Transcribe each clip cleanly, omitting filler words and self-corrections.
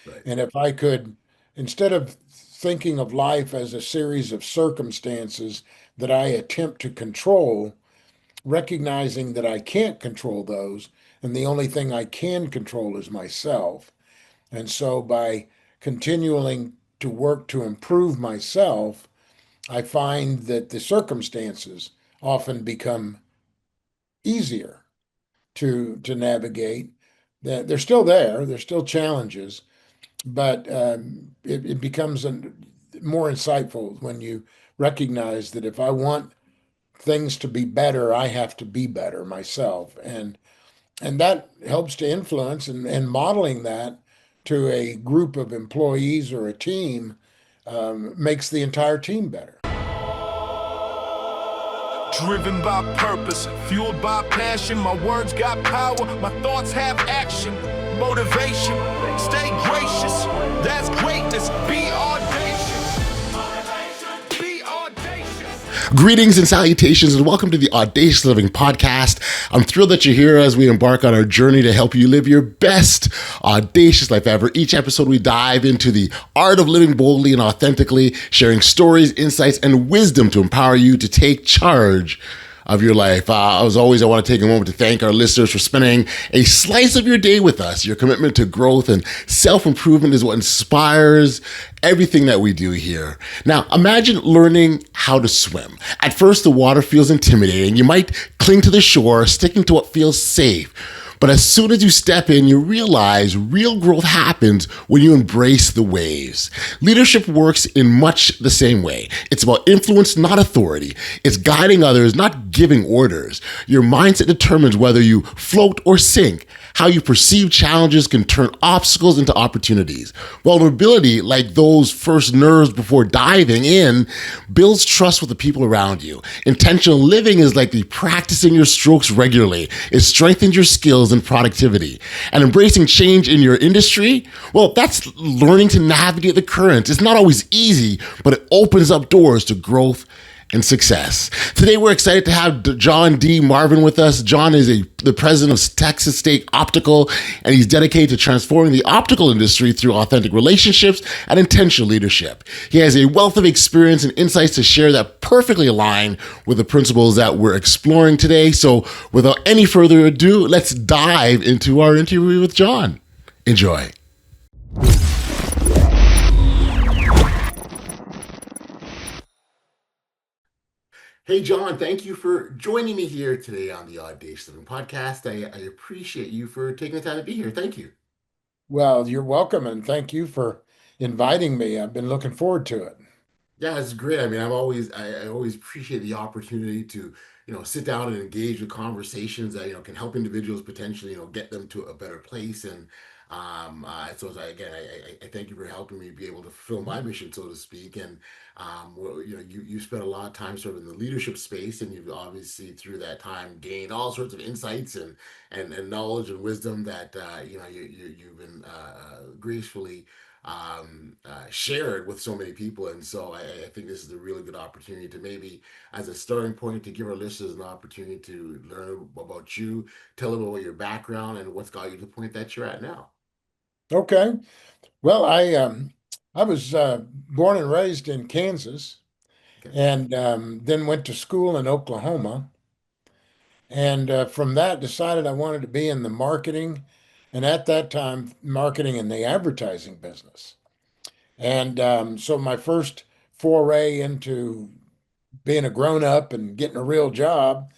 Right. And if I could, instead of thinking of life as a series of circumstances that I attempt to control, recognizing that I can't control those, and the only thing I can control is myself. And so by continuing to work to improve myself, I find that the circumstances often become easier to navigate. That they're still there, they're still challenges, but it becomes more insightful when you recognize that if I want things to be better, I have to be better myself, and that helps to influence and modeling that to a group of employees or a team makes the entire team better. Driven by purpose, fueled by passion. My words got power, my thoughts have action. Motivation, stay gracious. That's greatness. Be audacious. Be audacious. Greetings and salutations, and welcome to the Audacious Living Podcast. I'm thrilled that you're here as we embark on our journey to help you live your best audacious life ever. Each episode, we dive into the art of living boldly and authentically, sharing stories, insights, and wisdom to empower you to take charge of your life. As always, I want to take a moment to thank our listeners for spending a slice of your day with us. Your commitment to growth and self-improvement is what inspires everything that we do here. Now, imagine learning how to swim. At first, the water feels intimidating. You might cling to the shore, sticking to what feels safe. But as soon as you step in, you realize real growth happens when you embrace the waves. Leadership works in much the same way. It's about influence, not authority. It's guiding others, not giving orders. Your mindset determines whether you float or sink. How you perceive challenges can turn obstacles into opportunities. Vulnerability, like those first nerves before diving in, builds trust with the people around you. Intentional living is like the practicing your strokes regularly. It strengthens your skills and productivity. And embracing change in your industry, well, that's learning to navigate the currents. It's not always easy, but it opens up doors to growth and success. Today, we're excited to have John D. Marvin with us. John is the president of Texas State Optical, and he's dedicated to transforming the optical industry through authentic relationships and intentional leadership. He has a wealth of experience and insights to share that perfectly align with the principles that we're exploring today. So, without any further ado, let's dive into our interview with John. Enjoy. Hey, John, thank you for joining me here today on the Audacious Living Podcast. I appreciate you for taking the time to be here. Thank you. Well, you're welcome, and thank you for inviting me. I've been looking forward to it. Yeah, it's great. I mean, I always appreciate the opportunity to, sit down and engage with conversations that, can help individuals potentially, get them to a better place. And again, I thank you for helping me be able to fulfill my mission, so to speak. And you spent a lot of time sort of in the leadership space, and you've obviously through that time gained all sorts of insights and knowledge and wisdom that you've been gracefully shared with so many people. And so I think this is a really good opportunity to maybe, as a starting point, to give our listeners an opportunity to learn about you, tell them about your background and what's got you to the point that you're at now. Okay. Well, I was born and raised in Kansas, Okay. and then went to school in Oklahoma, and from that decided I wanted to be in the marketing, and at that time, marketing in the advertising business. And so my first foray into being a grown up and getting a real job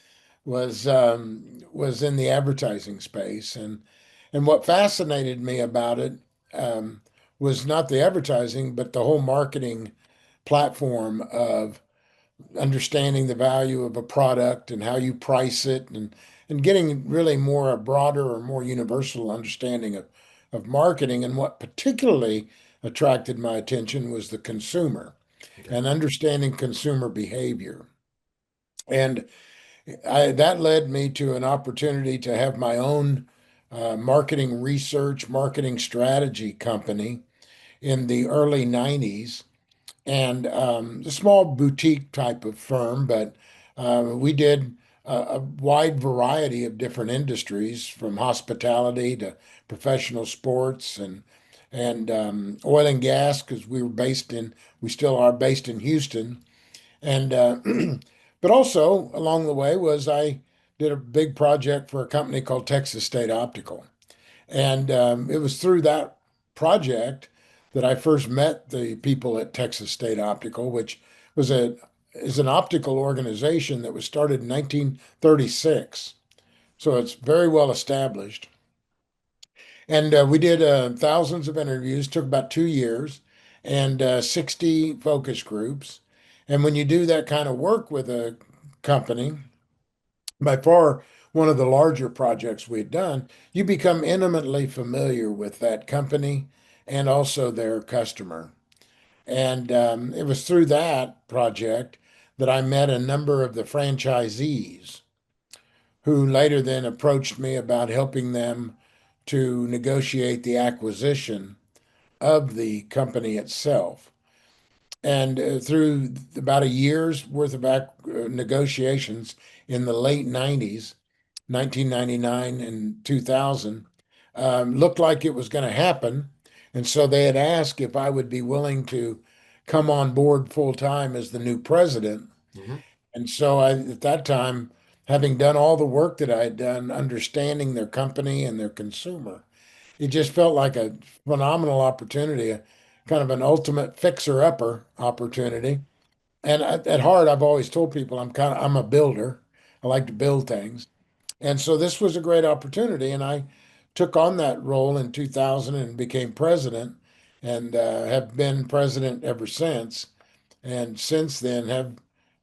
was in the advertising space, and what fascinated me about it was not the advertising, but the whole marketing platform of understanding the value of a product and how you price it, and getting really more a broader or more universal understanding of marketing. And what particularly attracted my attention was the consumer Okay. and understanding consumer behavior. And that led me to an opportunity to have my own marketing research, marketing strategy company in the early 90s, and a small boutique type of firm, but we did a wide variety of different industries from hospitality to professional sports, and oil and gas because we still are based in Houston. And but also along the way was I did a big project for a company called Texas State Optical. And it was through that project that I first met the people at Texas State Optical, which was a is an optical organization that was started in 1936. So it's very well established. And we did thousands of interviews, took about 2 years, and 60 focus groups. And when you do that kind of work with a company, by far one of the larger projects we'd done, you become intimately familiar with that company and also their customer. And it was through that project that I met a number of the franchisees who later then approached me about helping them to negotiate the acquisition of the company itself. And through about a year's worth of negotiations in the late 90s, 1999 and 2000, looked like it was going to happen. And so they had asked if I would be willing to come on board full time as the new president. Hmm. And so at that time, having done all the work that I had done, understanding their company and their consumer, it just felt like a phenomenal opportunity, a kind of an ultimate fixer-upper opportunity. And at heart, I've always told people I'm a builder. I like to build things. And so this was a great opportunity, and I took on that role in 2000 and became president, and have been president ever since. And since then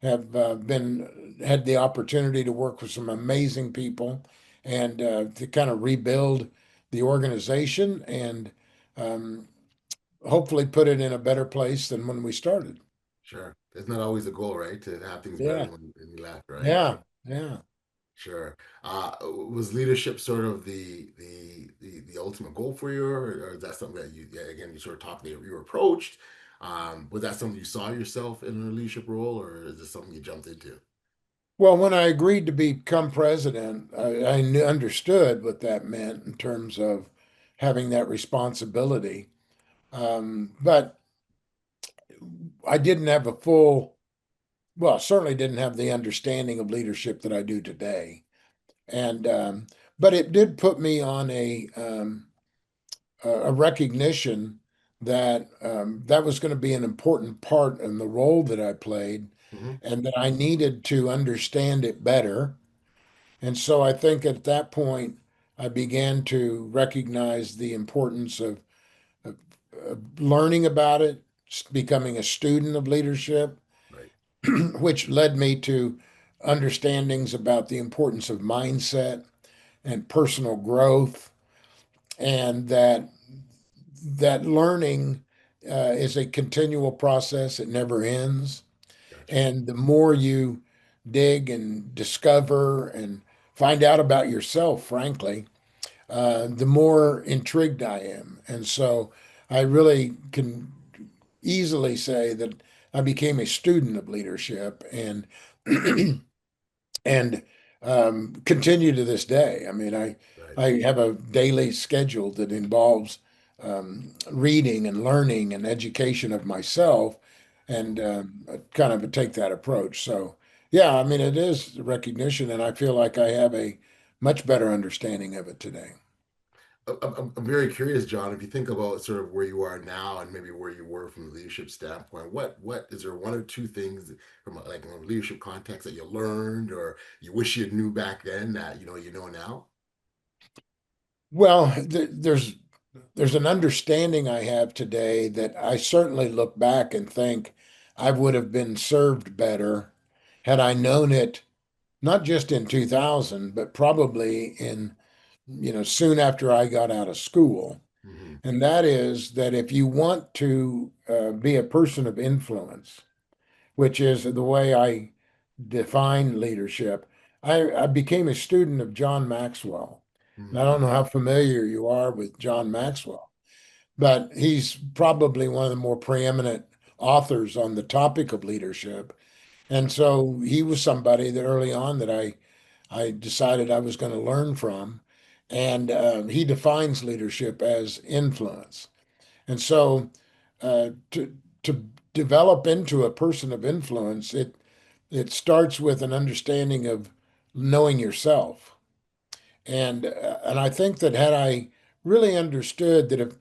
have been had the opportunity to work with some amazing people and to kind of rebuild the organization and um, hopefully put it in a better place than when we started. Sure. It's not always a goal, right? To have things better Yeah, when you left, right? yeah, yeah. Sure. Was leadership sort of the ultimate goal for you, or is that something that you, yeah, again, you sort of talked, you were approached? Was that something you saw yourself in a leadership role, or is this something you jumped into? Well, when I agreed to become president, understood what that meant in terms of having that responsibility. But I didn't have a full, well, certainly didn't have the understanding of leadership that I do today. And but it did put me on a recognition that that was going to be an important part in the role that I played, Hmm. and that I needed to understand it better. And so I think at that point, I began to recognize the importance of, of learning about it, becoming a student of leadership, Right. which led me to understandings about the importance of mindset and personal growth, and that learning is a continual process. It never ends. Gotcha. And the more you dig and discover and find out about yourself, frankly, the more intrigued I am. And so I really can easily say that I became a student of leadership and continue to this day. I mean, Right. I have a daily schedule that involves reading and learning and education of myself, and I kind of take that approach. So, yeah, I mean, it is recognition, and I feel like I have a much better understanding of it today. I'm very curious, John, if you think about sort of where you are now and maybe where you were from a leadership standpoint, what is there one or two things from like a leadership context that you learned or you wish you knew back then that you know now? Well, there's an understanding I have today that I certainly look back and think I would have been served better had I known it, not just in 2000, but probably in, soon after I got out of school. Hmm. And that is that if you want to be a person of influence, which is the way I define leadership, I became a student of John Maxwell. And I don't Hmm. know how familiar you are with John Maxwell, but he's probably one of the more preeminent authors on the topic of leadership. And so he was somebody that early on that I decided I was going to learn from. And he defines leadership as influence. And so to develop into a person of influence, it starts with an understanding of knowing yourself. And I think that had I really understood that, if,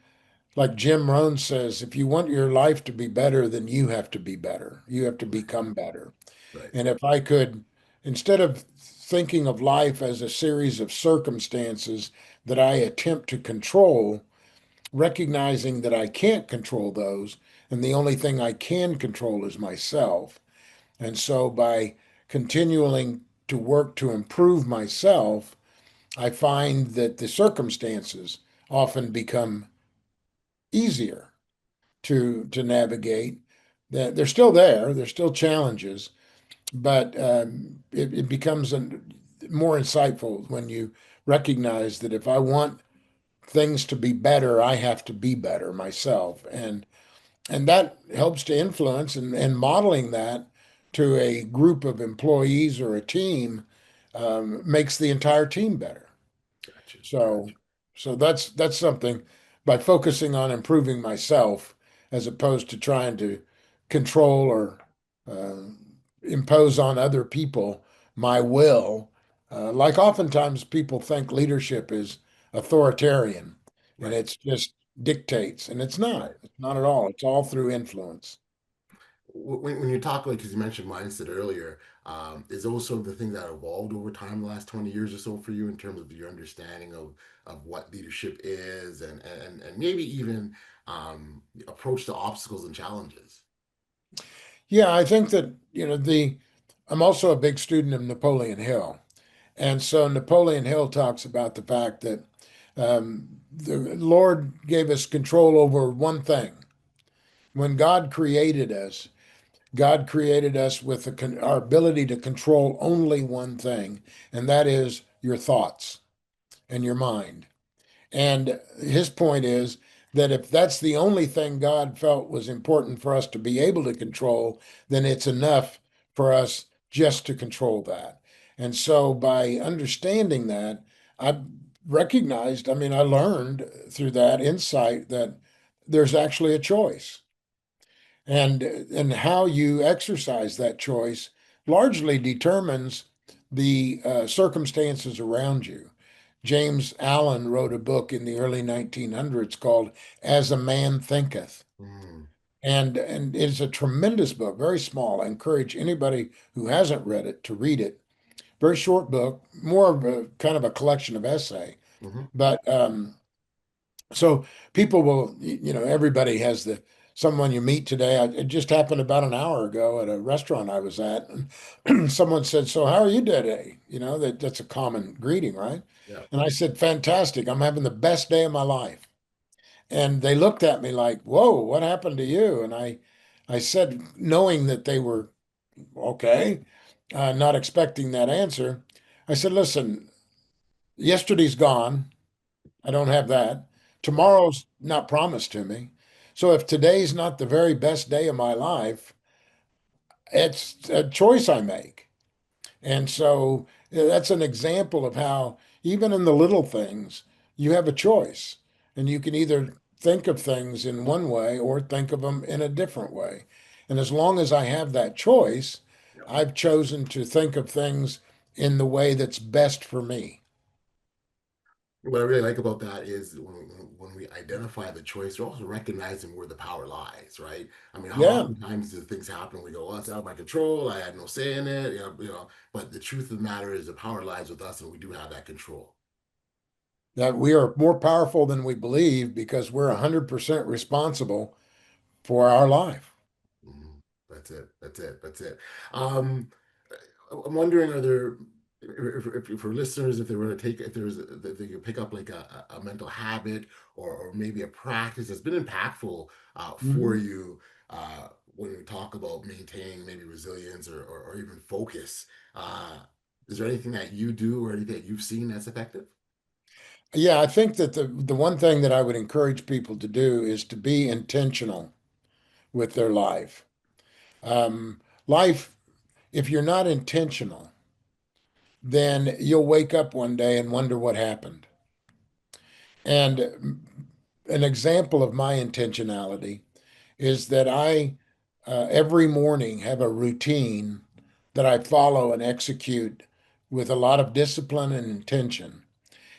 like Jim Rohn says, if you want your life to be better, then you have to be better. You have to Right. become better. Right. And if I could, instead of thinking of life as a series of circumstances that I attempt to control, recognizing that I can't control those, and the only thing I can control is myself. And so by continuing to work to improve myself, I find that the circumstances often become easier to navigate. That they're still there, there's still challenges, but it becomes more insightful when you recognize that if I want things to be better, I have to be better myself, and that helps to influence and modeling that to a group of employees or a team makes the entire team better. Gotcha. So, Gotcha. so that's something by focusing on improving myself as opposed to trying to control or uh, impose on other people my will. Like oftentimes people think leadership is authoritarian and Right. it's just dictates, and it's not. Right. It's not at all. It's all through influence. When you talk, like, because you mentioned mindset earlier, is also the thing that evolved over time the last 20 years or so for you in terms of your understanding of what leadership is and maybe even approach to obstacles and challenges. Yeah, I think that, I'm also a big student of Napoleon Hill. And so Napoleon Hill talks about the fact that the Lord gave us control over one thing. When God created us with our ability to control only one thing, and that is your thoughts and your mind. And his point is that if that's the only thing God felt was important for us to be able to control, then it's enough for us just to control that. And so by understanding that, I recognized, I mean, I learned through that insight that there's actually a choice. And how you exercise that choice largely determines the circumstances around you. James Allen wrote a book in the early 1900s called As a Man Thinketh. Mm, And it's a tremendous book, very small. I encourage anybody who hasn't read it to read it. Very short book, more of a kind of a collection of essay. hmm But so people will, everybody has someone you meet today. It just happened about an hour ago at a restaurant I was at, and someone said, "So how are you today?" That's a common greeting, right? Yeah. And I said, "Fantastic. I'm having the best day of my life." And they looked at me like, "Whoa, what happened to you?" And I said, knowing that they were okay, not expecting that answer, I said, "Listen, yesterday's gone. I don't have that. Right. Tomorrow's not promised to me. So if today's not the very best day of my life, it's a choice I make." And so that's an example of how, even in the little things, you have a choice. And you can either think of things in one way or think of them in a different way. And as long as I have that choice, Yep. I've chosen to think of things in the way that's best for me. What I really like about that is when we identify the choice, we're also recognizing where the power lies, right? I mean, how Yeah. oftentimes do things happen? We go, "Oh, it's out of my control. I had no say in it." But the truth of the matter is, the power lies with us, and we do have that control. That we are more powerful than we believe because we're 100% responsible for our life. Mhm. That's it. That's it. That's it. Um, I'm wondering, are there, if for listeners, if they were to take, if there's, if they could pick up like a mental habit or maybe a practice that's been impactful for Mhm. you when we talk about maintaining maybe resilience or even focus, uh, is there anything that you do or anything that you've seen that's effective? Yeah, I think that the one thing that I would encourage people to do is to be intentional with their life. Life, if you're not intentional, then you'll wake up one day and wonder what happened. And an example of my intentionality is that I every morning have a routine that I follow and execute with a lot of discipline and intention.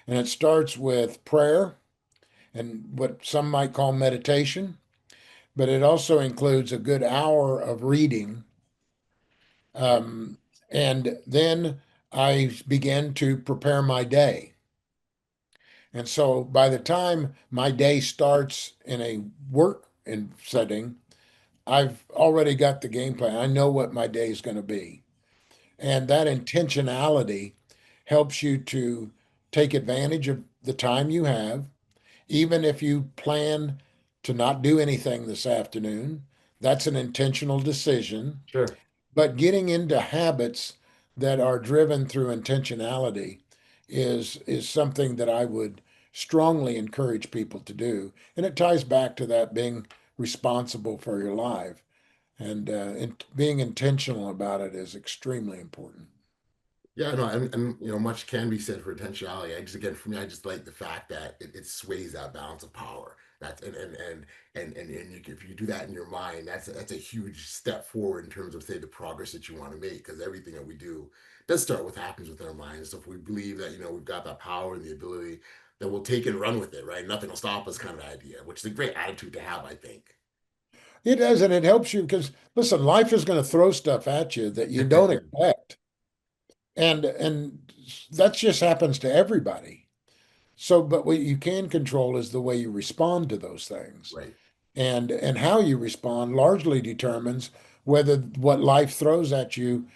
And it starts with prayer and what some might call meditation, but it also includes a good hour of reading. Um, and then I begin to prepare my day. And so by the time my day starts in a setting, I've already got the game plan. I know what my day is going to be. And that intentionality helps you to take advantage of the time you have. Even if you plan to not do anything this afternoon, that's an intentional decision. Sure. But getting into habits that are driven through intentionality is something that I would strongly encourage people to do. And it ties back to that being responsible for your life. And being intentional about it is extremely important. Yeah, no, and much can be said for intentionality. I just again for me, I just like the fact that it sways that balance of power. That's and if you do that in your mind, that's a huge step forward in terms of say the progress that you want to make. Because everything that we do does start with happens within our minds. So if we believe that we've got that power and the ability, then we'll take it and run with it, right? Nothing will stop us, kind of idea, which is a great attitude to have, I think. It does, and it helps you because listen, life is going to throw stuff at you that you don't expect. And that just happens to everybody. So, but what you can control is the way you respond to those things. Right. And how you respond largely determines whether what life throws at you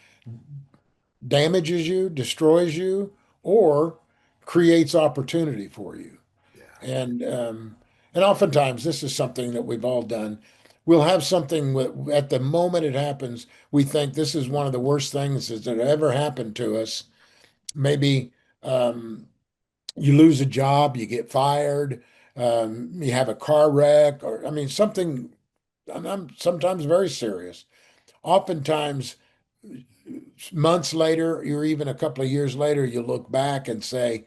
damages you, destroys you, or creates opportunity for you. Yeah. And oftentimes this is something that we've all done. We'll have something at the moment it happens, we think this is one of the worst things that ever happened to us. Maybe um, you lose a job, you get fired, you have a car wreck, or I mean something. I'm sometimes very serious. Oftentimes, months later, or even a couple of years later, you look back and say,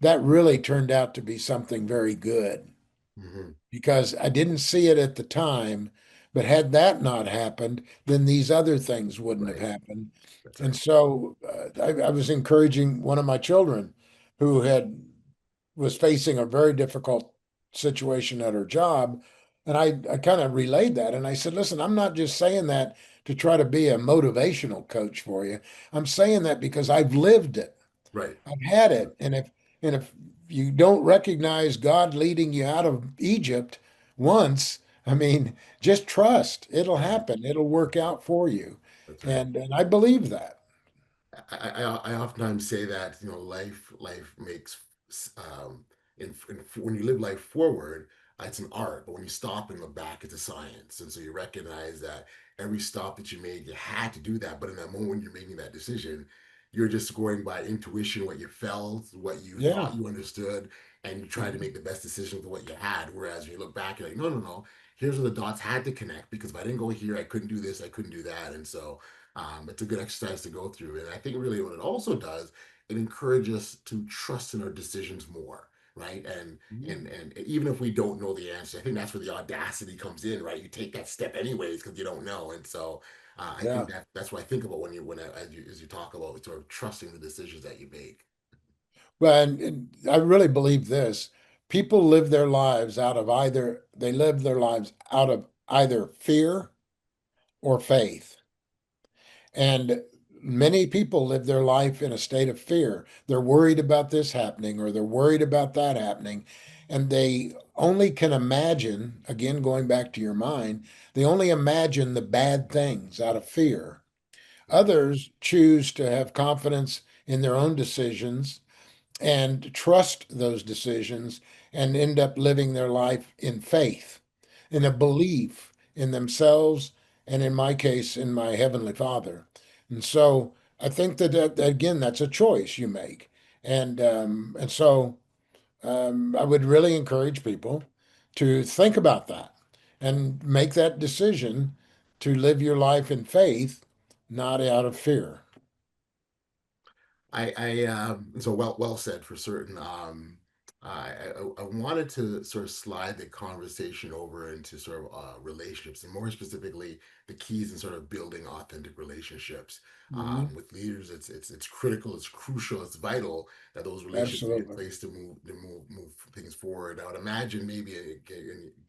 that really turned out to be something very good Hmm. because I didn't see it at the time. But had that not happened, then these other things wouldn't have Right. happened. That's And right. so I was encouraging one of my children who was facing a very difficult situation at her job. And I kind of relayed that. And I said, listen, I'm not just saying that to try to be a motivational coach for you. I'm saying that because I've lived it. Right. I've had it. And if you don't recognize God leading you out of Egypt once, I mean, just trust. It'll Mhm. happen. It'll work out for you. That's right. And I believe that. I oftentimes say that life makes when you live life forward, it's an art, but when you stop and look back, it's a science. And so you recognize that every stop that you made, you had to do that. But in that moment when you're making that decision, you're just going by intuition, what you felt, what you Yeah. thought you understood, and you try to make the best decision with what you had. Whereas when you look back, you're like, no, no, no. Here's where the dots had to connect because if I didn't go here, I couldn't do this, I couldn't do that. And so it's a good exercise to go through. And I think really what it also does, it encourages us to trust in our decisions more, right? And even if we don't know the answer, I think that's where the audacity comes in, right? You take that step anyways because you don't know. And so I think Yeah. that's what I think about as you talk about sort of trusting the decisions that you make. Well, and I really believe this. People live their lives they live their lives out of either fear or faith. And many people live their life in a state of fear. They're worried about this happening or they're worried about that happening. And they only can imagine, again, going back to your mind, they only imagine the bad things out of fear. Others choose to have confidence in their own decisions and trust those decisions and end up living their life in faith, in a Right. belief in themselves, and in my case, in my Heavenly Father. And so I think that again, that's a choice you make. And so I would really encourage people to think about that and make that decision to live your life in faith, not out of fear. So well said for certain. I wanted to sort of slide the conversation over into sort of relationships, and more specifically, the keys in sort of building authentic relationships Mhm. with leaders. It's critical, it's crucial, it's vital that those relationships be in Absolutely. place to move things forward. I would imagine maybe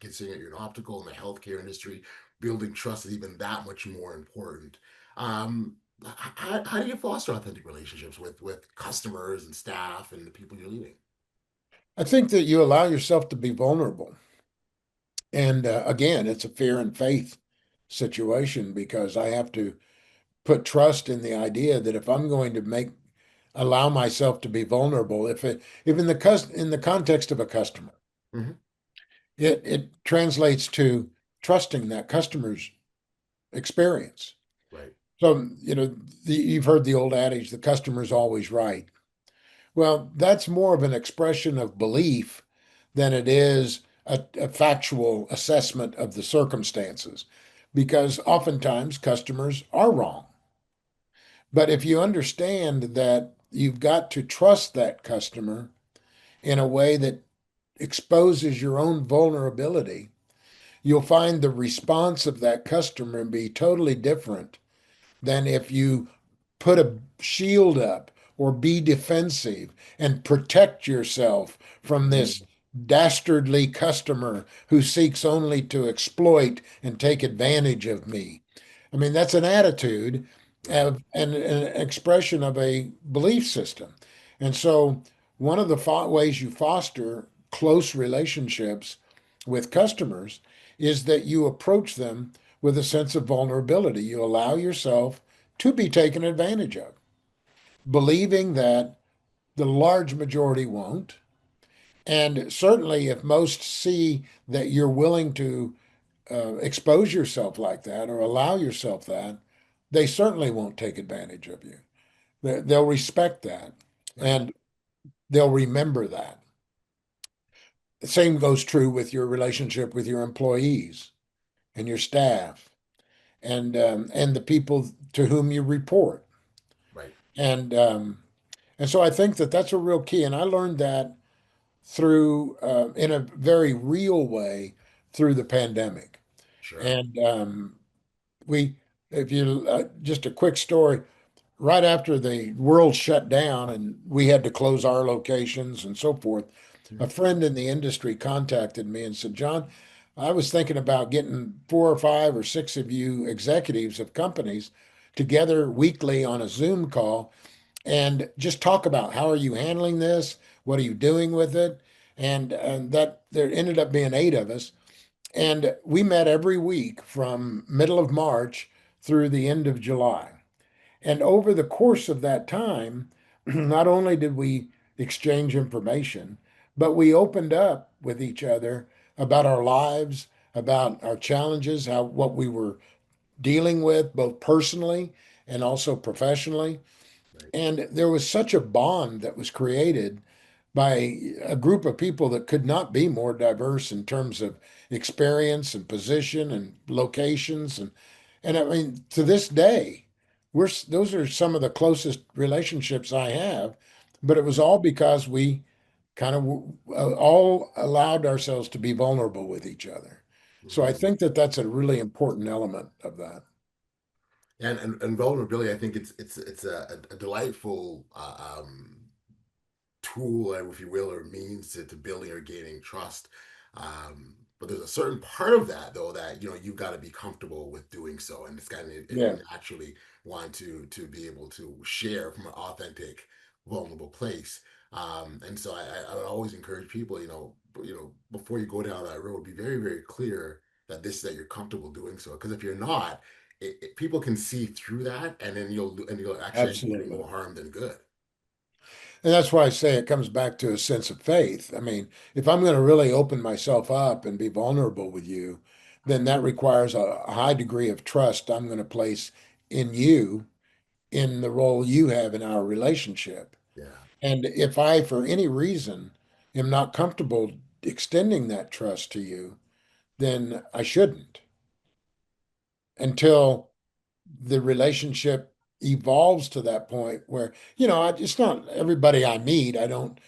considering you're an optical in the healthcare industry, building trust is even that much more important. How do you foster authentic relationships with customers and staff and the people you're leading? I think that you allow yourself to be vulnerable. And again, it's a fear and faith situation because I have to put trust in the idea that if I'm going to allow myself to be vulnerable, if in in the context of a customer, Hmm. it translates to trusting that customer's experience. Right. So, you've heard the old adage, the customer's always right. Well, that's more of an expression of belief than it is a factual assessment of the circumstances, because oftentimes customers are wrong. But if you understand that you've got to trust that customer in a way that exposes your own vulnerability, you'll find the response of that customer be totally different than if you put a shield up or be defensive and protect yourself from this Mhm. dastardly customer who seeks only to exploit and take advantage of me. I mean, that's an attitude Right. and an expression of a belief system. And so, one of the ways you foster close relationships with customers is that you approach them with a sense of vulnerability. You allow yourself to be taken advantage of, believing that the large majority won't. And certainly, if most see that you're willing to expose yourself like that or allow yourself that, they certainly won't take advantage of you. They'll respect that Right. and they'll remember that. The same goes true with your relationship with your employees and your staff and the people to whom you report. Right. And and so I think that that's a real key. And I learned that through in a very real way through the pandemic. Sure. And we, if you just a quick story, right after the world shut down and we had to close our locations and so forth, a Mhm. friend in the industry contacted me and said, John, I was thinking about getting 4 or 5 or 6 of you executives of companies together weekly on a Zoom call and just talk about how are you handling this? What are you doing with it? And that there ended up being 8 of us. And we met every week from middle of March through the end of July. And over the course of that time, not only did we exchange information, but we opened up with each other about our lives, about our challenges, how what we were dealing with, both personally and also professionally. Right. And there was such a bond that was created by a group of people that could not be more diverse in terms of experience and position and locations and I mean to this day those are some of the closest relationships I have, but it was all because we kind of all allowed ourselves to be vulnerable with each other. So I Mhm. think that that's a really important element of that. And vulnerability, I think it's a delightful tool, if you will, or means to building or gaining trust. But there's a certain part of that though that you've got to be comfortable with doing so, and it's got and Yeah, you naturally want to be able to share from an authentic, vulnerable place. And so I would always encourage people, before you go down that road, be very, very clear that you're comfortable doing so. Because if you're not, people can see through that, and then you'll actually end up doing absolutely. more harm than good. And that's why I say it comes back to a sense of faith. I mean, if I'm going to really open myself up and be vulnerable with you, then that requires a high degree of trust I'm going to place in you in the role you have in our relationship. Yeah. And if I, for any reason, am not comfortable extending that trust to you, then I shouldn't until the relationship evolves to that point where, it's not everybody I meet. I don't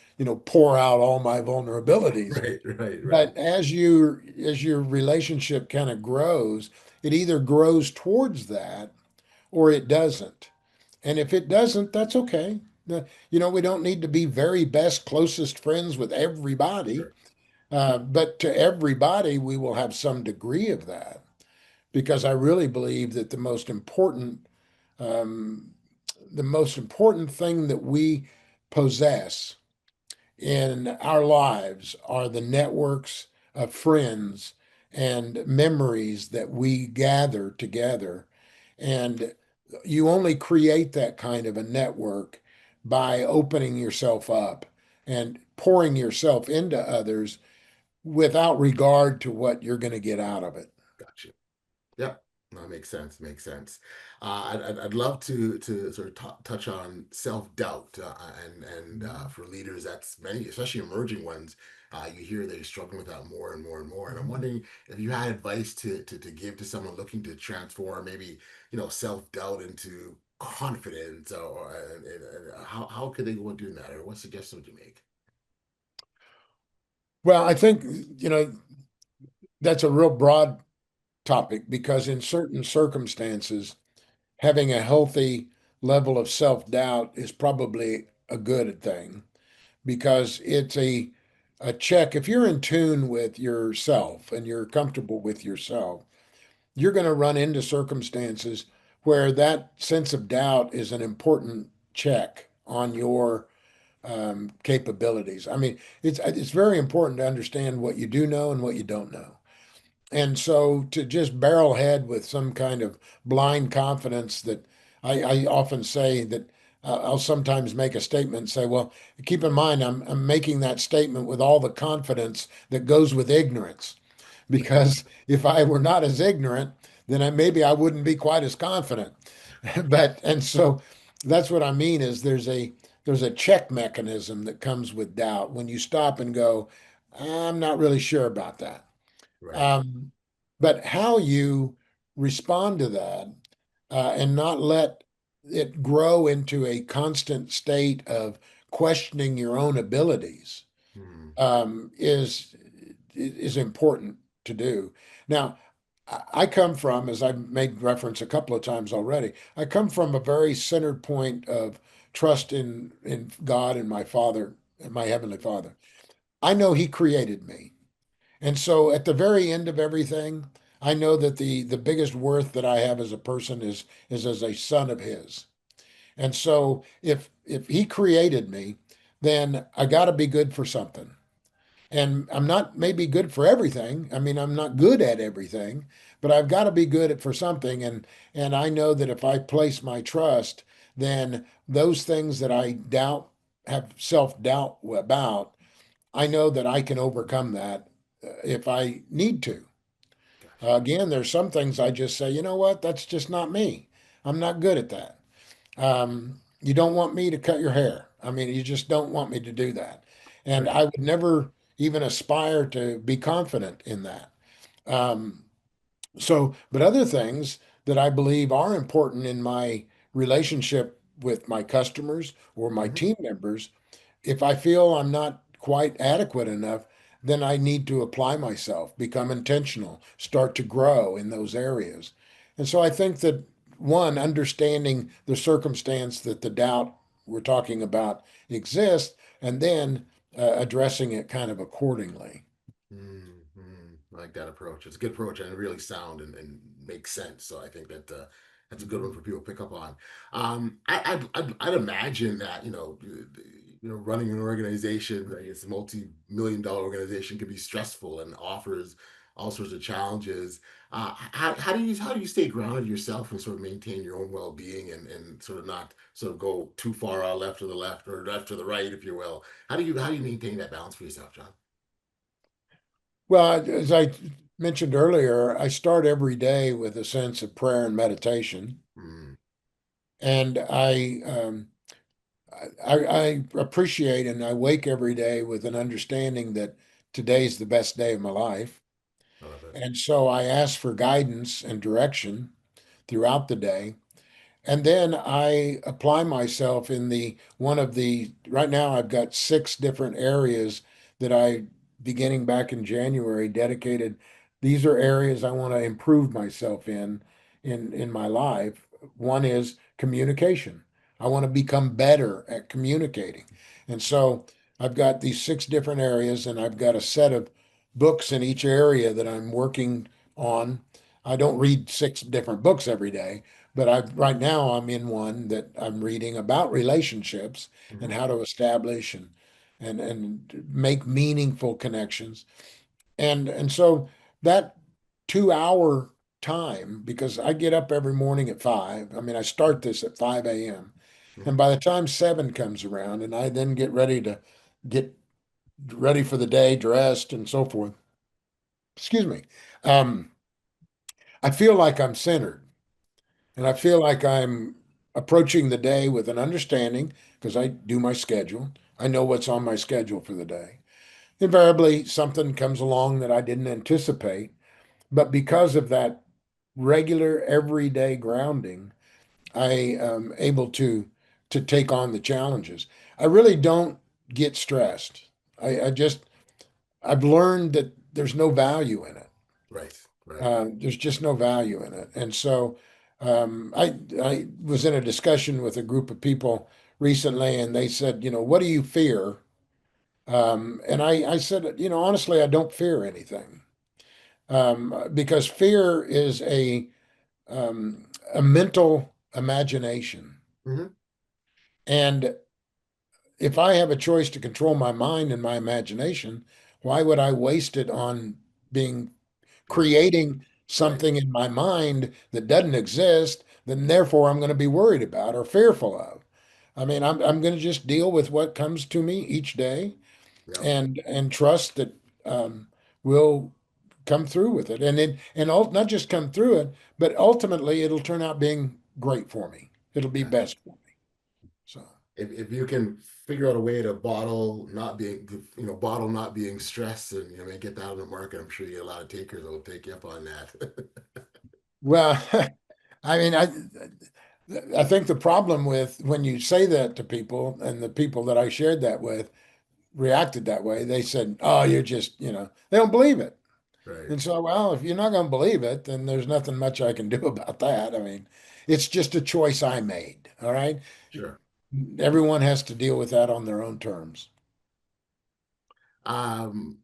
pour out all my vulnerabilities. Right, right, right. But as your relationship kind of grows, it either grows towards that or it doesn't. And if it doesn't, that's okay. We don't need to be very best, closest friends with everybody, Sure. but to everybody, we will have some degree of that. Because I really believe that um, the most important thing that we possess in our lives are the networks of friends and memories that we gather together. And you only create that kind of a network by opening yourself up and pouring yourself into others without regard to what you're going to get out of it. Gotcha. Yep. No, that makes sense. Makes sense. I'd love to sort of touch on self-doubt, and for leaders, that's many, especially emerging ones. You hear they're struggling with that more and more and more. And I'm wondering if you had advice to give to someone looking to transform maybe self-doubt into confidence, or how could they go about doing that, or what suggestions would you make? Well, I think, you know, that's a real broad topic because in certain circumstances, having a healthy level of self-doubt is probably a good thing because it's a check. If you're in tune with yourself and you're comfortable with yourself, you're going to run into circumstances where that sense of doubt is an important check on your capabilities. I mean, it's very important to understand what you do know and what you don't know. And so to just barrel head with some kind of blind confidence that I often say that I'll sometimes make a statement and say, well, keep in mind, I'm making that statement with all the confidence that goes with ignorance. Because if I were not as ignorant, then maybe I wouldn't be quite as confident. And so that's what I mean is there's a check mechanism that comes with doubt when you stop and go, I'm not really sure about that. Right. Um, but how you respond to that and not let it grow into a constant state of questioning your own abilities Hmm. is important to do. Now, I come from, as I've made reference a couple of times already, I come from a very centered point of trust in God and my Father, and my Heavenly Father. I know He created me. And so at the very end of everything, I know that the biggest worth that I have as a person is as a son of his. And so if he created me, then I got to be good for something. And I'm not maybe good for everything. I mean, I'm not good at everything, but I've got to be good at for something. And I know that if I place my trust, then those things that I doubt, have self-doubt about, I know that I can overcome that if I need to. Gotcha. Again, there's some things I just say, you know what, that's just not me. I'm not good at that. You don't want me to cut your hair. I mean, you just don't want me to do that. And Right. I would never even aspire to be confident in that. Um, but other things that I believe are important in my relationship with my customers or my Hmm. team members, if I feel I'm not quite adequate enough, then I need to apply myself, become intentional, start to grow in those areas. And so I think that one, understanding the circumstance that the doubt we're talking about exists, and then addressing it kind of accordingly. Mm-hmm. I like that approach. It's a good approach and really sound and makes sense. So I think that that's a good one Mhm. for people to pick up on. I'd imagine that running an organization, like it's a multi-million-dollar organization, can be stressful and offers all sorts of challenges. How do you stay grounded yourself and sort of maintain your own well-being and sort of not sort of go too far left to the left or left to the right, if you will? How do you maintain that balance for yourself, John? Well, as I mentioned earlier, I start every day with a sense of prayer and meditation. Mm, And I appreciate and I wake every day with an understanding that today's the best day of my life. I love it. And so I ask for guidance and direction throughout the day. And then I apply myself in the one of the right now I've got six different areas that I beginning back in January dedicated. These are areas I want to improve myself in my life. One is communication. I want to become better at communicating. And so I've got these six different areas and I've got a set of books in each area that I'm working on. I don't read six different books every day, but right now I'm in one that I'm reading about relationships and Mhm. how to establish and make meaningful connections. And so that 2 hour time, because I get up every morning at 5. I mean, I start this at 5 a.m. And Mhm. by the time 7 comes around, and I then get ready for the day, dressed and so forth. Excuse me. Um, I feel like I'm centered. And I feel like I'm approaching the day with an understanding because I do my schedule. I know what's on my schedule for the day. Invariably, something comes along that I didn't anticipate, but because of that regular everyday grounding, I am able to take on the challenges. I really don't get stressed. I just I've learned that there's no value in it. Right, right. There's just no value in it. And so I was in a discussion with a group of people recently, and they said, what do you fear? And I said, honestly, I don't fear anything because fear is a mental imagination. Hmm. And if I have a choice to control my mind and my imagination, why would I waste it on being Right, creating right. something in my mind that doesn't exist, then therefore I'm going to be worried about or fearful of. I mean, I'm going to just deal with what comes to me each day Yep. and trust that um, we'll come through with it, not just come through it, but ultimately it'll turn out being great for me. It'll be Yeah. best for me. So. If you can figure out a way to bottle not being stressed and get that on the market, I'm sure you get a lot of takers that will take you up on that. Well, I mean, I think the problem with when you say that to people and the people that I shared that with reacted that way, they said, "Oh, you're just, they don't believe it." Right. And so, well, if you're not going to believe it, then there's nothing much I can do about that. I mean, it's just a choice I made. All right. Sure. Everyone has to deal with that on their own terms. Um,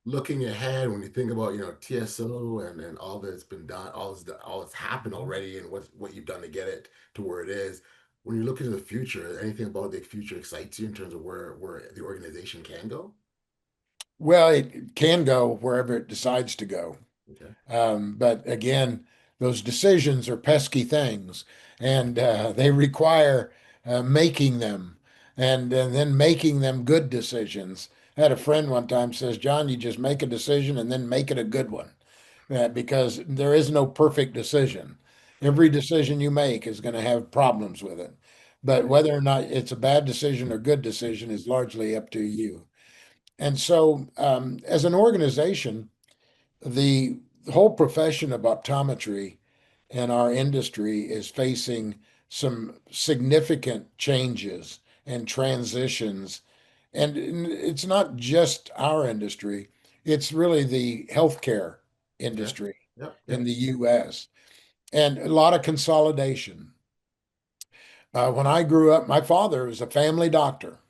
Looking ahead, when you think about TSO and all that's been done, all that's happened already, and what you've done to get it to where it is. When you look into the future, anything about the future excites you in terms of where the organization can go? Well, it can go wherever it decides to go. Okay. But again, those decisions are pesky things, and they require making them, and then making them good decisions. I had a friend one time says, "John, you just make a decision and then make it a good one, because there is no perfect decision. Right. Every decision you make is going to have problems with it, but Right. whether or not it's a bad decision or good decision is largely up to you." And so, as an organization, the whole profession of optometry and our industry is facing some significant changes and transitions. And it's not just our industry, it's really the healthcare Okay. industry Yep. in Yep. the US and a lot of consolidation. When I grew up, my father was a family doctor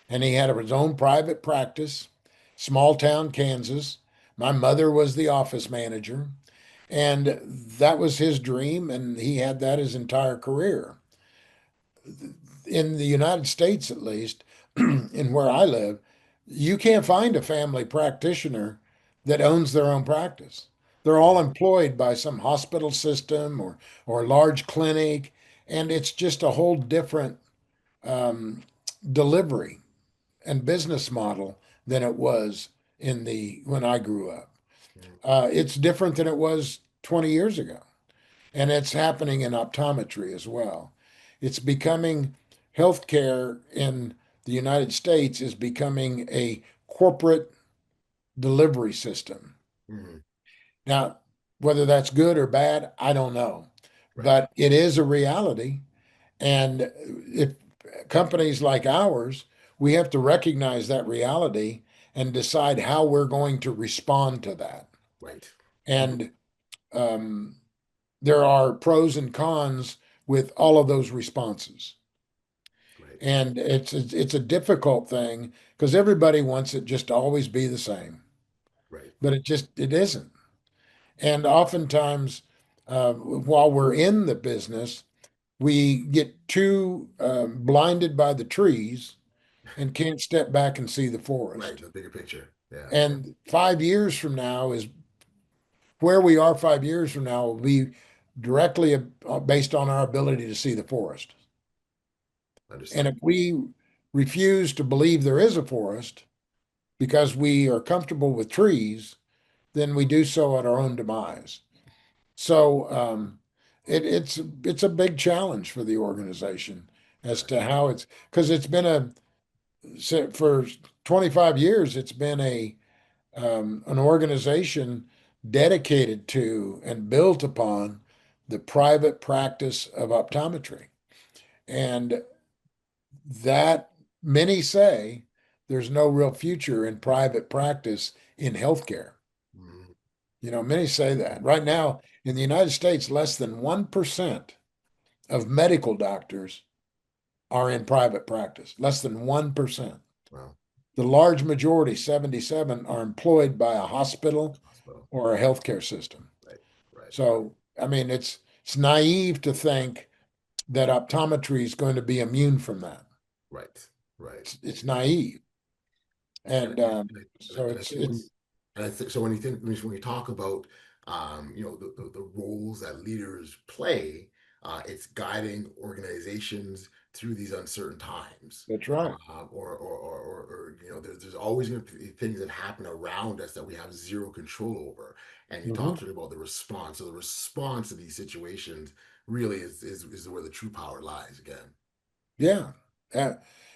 and he had his own private practice, small town Kansas. My mother was the office manager. And that was his dream, and he had that his entire career. In the United States, at least, in where I live, you can't find a family practitioner that owns their own practice. They're all Mhm. employed by some hospital system or large clinic, and it's just a whole different um, delivery and business model than it was in the when I grew up. Mhm. It's different than it was 20 years ago. And it's happening in optometry as well. It's becoming healthcare in the United States is becoming a corporate delivery system. Mhm. Now, whether that's good or bad, I don't know. Right. but it is a reality. And if companies like ours, we have to recognize that reality and decide how we're going to respond to that. Right. Mhm. And um, there are pros and cons with all of those responses. Right. And it's a difficult thing because everybody wants it just to always be the same, Right. but it isn't. And oftentimes, while we're in the business, we get too blinded by the trees and can't step back and see the Right. forest. The bigger picture. Yeah. And 5 years from now is where we are 5 years from now will be directly based on our ability to see the forest. And Understood. if we refuse to believe there is a forest because we are comfortable with trees, then we do so at our own demise. So it's a big challenge for the organization as Right. to how it's because it's been for 25 years it's been an organization dedicated to and built upon the private practice of optometry. And that many say there's no real future in private practice in healthcare. Mhm. Many say that. Right now in the United States, less than 1% of medical doctors are in private practice, less than 1%. Wow. The large majority, 77, are employed by a hospital Hospital. or a healthcare system. Right. Right. So, I mean, it's naive to think that optometry is going to be immune from that. Right. Right. It's naive, And and so and I think when you, it's and I think so when you talk about the roles that leaders play, it's guiding organizations through these uncertain times. that's right. There's always going to be things that happen around us that we have zero control over. And you Hmm. talked about the response. So the response to these situations really is where the true power lies again. Yeah. Uh,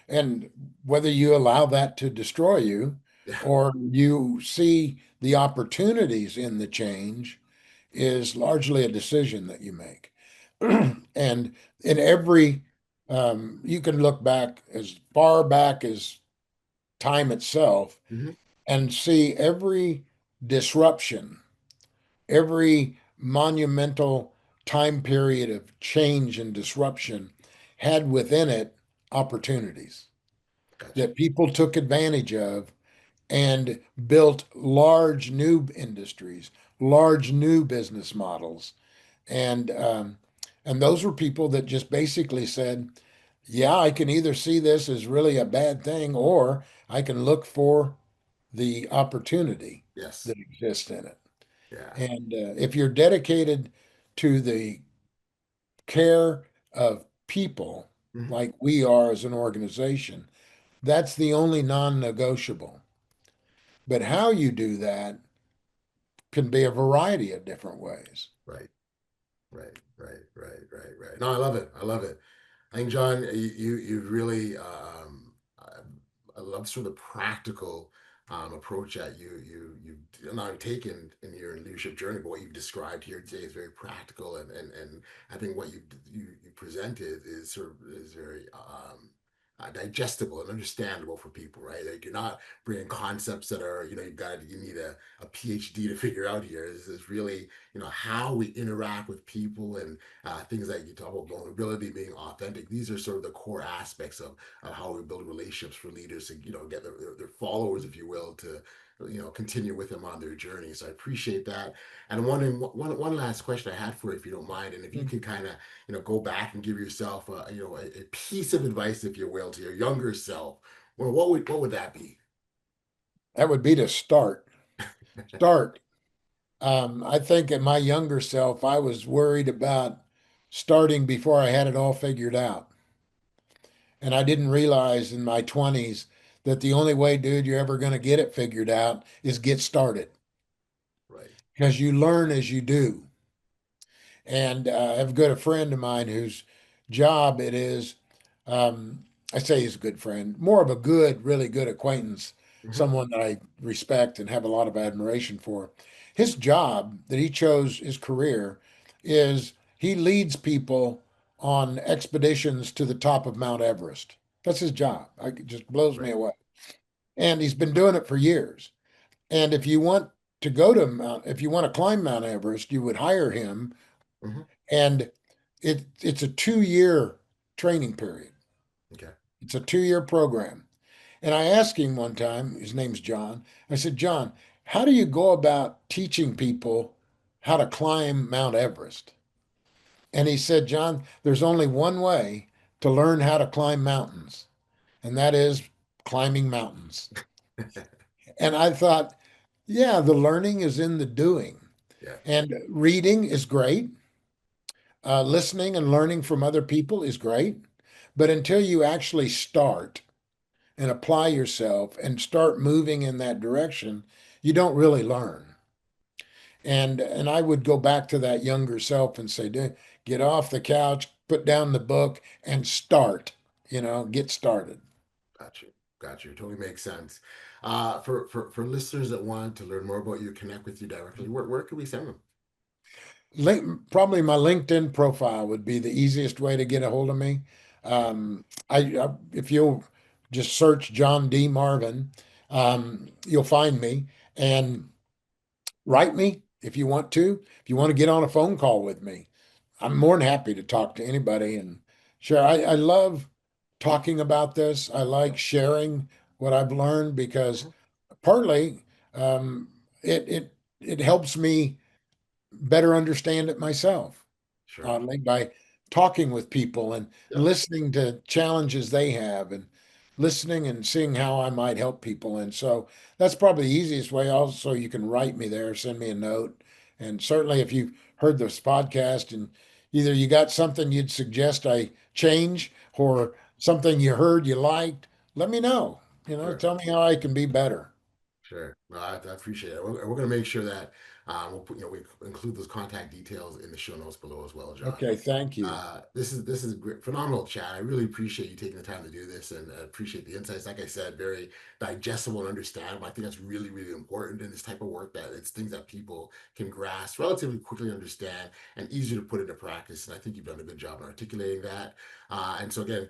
and whether you allow that to destroy you Yeah. or you see the opportunities in the change is largely a decision that you make. And in you can look back as far back as time itself Hmm. and see every disruption, every monumental time period of change and disruption had within it opportunities Gotcha. that people took advantage of and built large new industries, large new business models. And those were people that just basically said, yeah, I can either see this as really a bad thing or I can look for the opportunity Yes. that exists in it. Yeah. And if you're dedicated to the care of people Hmm. like we are as an organization, that's the only non-negotiable. But how you do that can be a variety of different ways. Right. Right, right. No, I love it. I love it. I think John, you really I love sort of the practical approach that you've not only taken in your leadership journey, but what you've described here today is very practical, and I think what you presented is very digestible and understandable for people, right? Like you're not bringing concepts that are you need a PhD to figure out here. This is really how we interact with people and things that you talk about vulnerability, being authentic. These are sort of the core aspects of how we build relationships for leaders to get their followers, if you will, to continue with them on their journey. So I appreciate that. And I'm wondering one last question I had for you, if you don't mind, and if you could kind of go back and give yourself a piece of advice, if you will, to your younger self. Well, what would that be? That would be to start. Start. I think at my younger self, I was worried about starting before I had it all figured out. And I didn't realize in my 20s that the only way, dude, you're ever going to get it figured out is get started Right. because you learn as you do. And I've got a friend of mine whose job it is, I say he's a good friend, more of a good, really good acquaintance, Hmm. someone that I respect and have a lot of admiration for. His job that he chose, his career, is he leads people on expeditions to the top of Mount Everest. That's his job. It just blows me Right. away. And he's been doing it for years. And if you want to if you want to climb Mount Everest, you would hire him. Hmm. And it's a 2-year training period. Okay. It's a 2-year program. And I asked him one time, his name's John. I said, John, how do you go about teaching people how to climb Mount Everest? And he said, John, there's only one way to learn how to climb mountains, and that is climbing mountains. And I thought, yeah, the learning is in the doing. Yeah. And reading is great. Listening and learning from other people is great. But until you actually start and apply yourself and start moving in that direction, you don't really learn. And I would go back to that younger self and say, "Dude, get off the couch, put down the book, and start. Get started." Got you. Got you. Totally makes sense. For listeners that want to learn more about you, connect with you directly, where can we send them? Probably my LinkedIn profile would be the easiest way to get a hold of me. If you'll just search John D. Marvin, you'll find me, and write me if you want to. If you want to get on a phone call with me, I'm more than happy to talk to anybody and share. I love talking about this. I like sharing what I've learned because Mhm. partly it helps me better understand it myself, Sure. oddly, by talking with people and Yep. listening to challenges they have and listening and seeing how I might help people. And so that's probably the easiest way. Also, you can write me there, send me a note. And certainly, if you've heard this podcast and either you got something you'd suggest I change or something you heard you liked, let me know. Sure. Tell me how I can be better. Sure. No, I appreciate it. We're going to make sure that we include those contact details in the show notes below as well, John. Okay, thank you. This is a great, phenomenal chat. I really appreciate you taking the time to do this, and I appreciate the insights. Like I said, very digestible and understandable. I think that's really, really important in this type of work, that it's things that people can grasp, relatively quickly understand, and easier to put into practice. And I think you've done a good job in articulating that. And so again,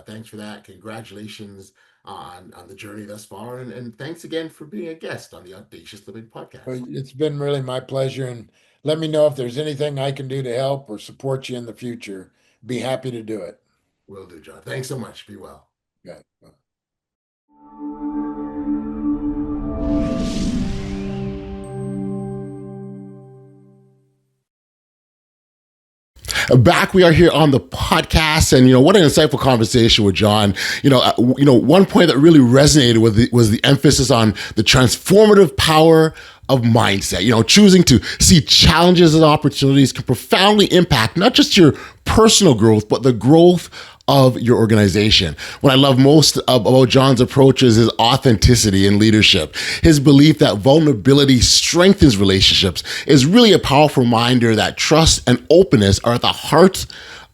thanks for that. Congratulations on the journey thus far, and thanks again for being a guest on the Audacious Living Well, Podcast. it's been really my pleasure. And let me know if there's anything I can do to help or support you in the future. Be happy to do it. Will do, John. Thanks so much. Be well. Okay. Back, we are here on the podcast, and what an insightful conversation with John. One point that really resonated was the emphasis on the transformative power of mindset. Choosing to see challenges as opportunities can profoundly impact not just your personal growth, but the growth of your organization. What I love most about John's approach is his authenticity in leadership. His belief that vulnerability strengthens relationships is really a powerful reminder that trust and openness are at the heart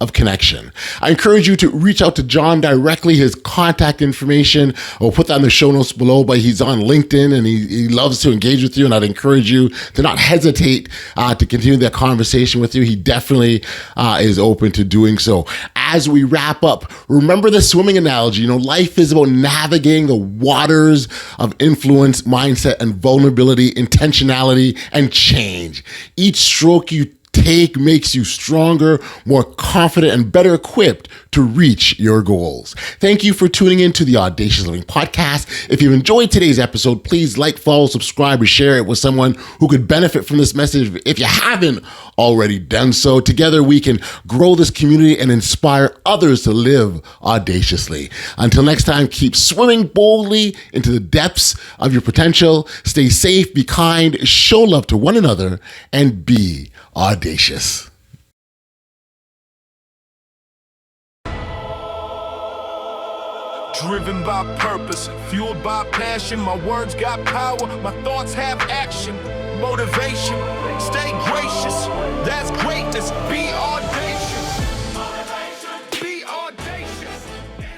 of connection. I encourage you to reach out to John directly. His contact information, I'll put that in the show notes below, but he's on LinkedIn and he loves to engage with you. And I'd encourage you to not hesitate to continue that conversation with you. He definitely is open to doing so. As we wrap up, remember the swimming analogy. Life is about navigating the waters of influence, mindset, and vulnerability, intentionality, and change. Each stroke you take makes you stronger, more confident, and better equipped to reach your goals. Thank you for tuning in to the Audacious Living Podcast. If you enjoyed today's episode, please like, follow, subscribe, or share it with someone who could benefit from this message if you haven't already done so. Together, we can grow this community and inspire others to live audaciously. Until next time, keep swimming boldly into the depths of your potential. Stay safe, be kind, show love to one another, and be audacious. Driven by purpose, fueled by passion. My words got power, my thoughts have action. Motivation, stay gracious. That's greatness. Be audacious.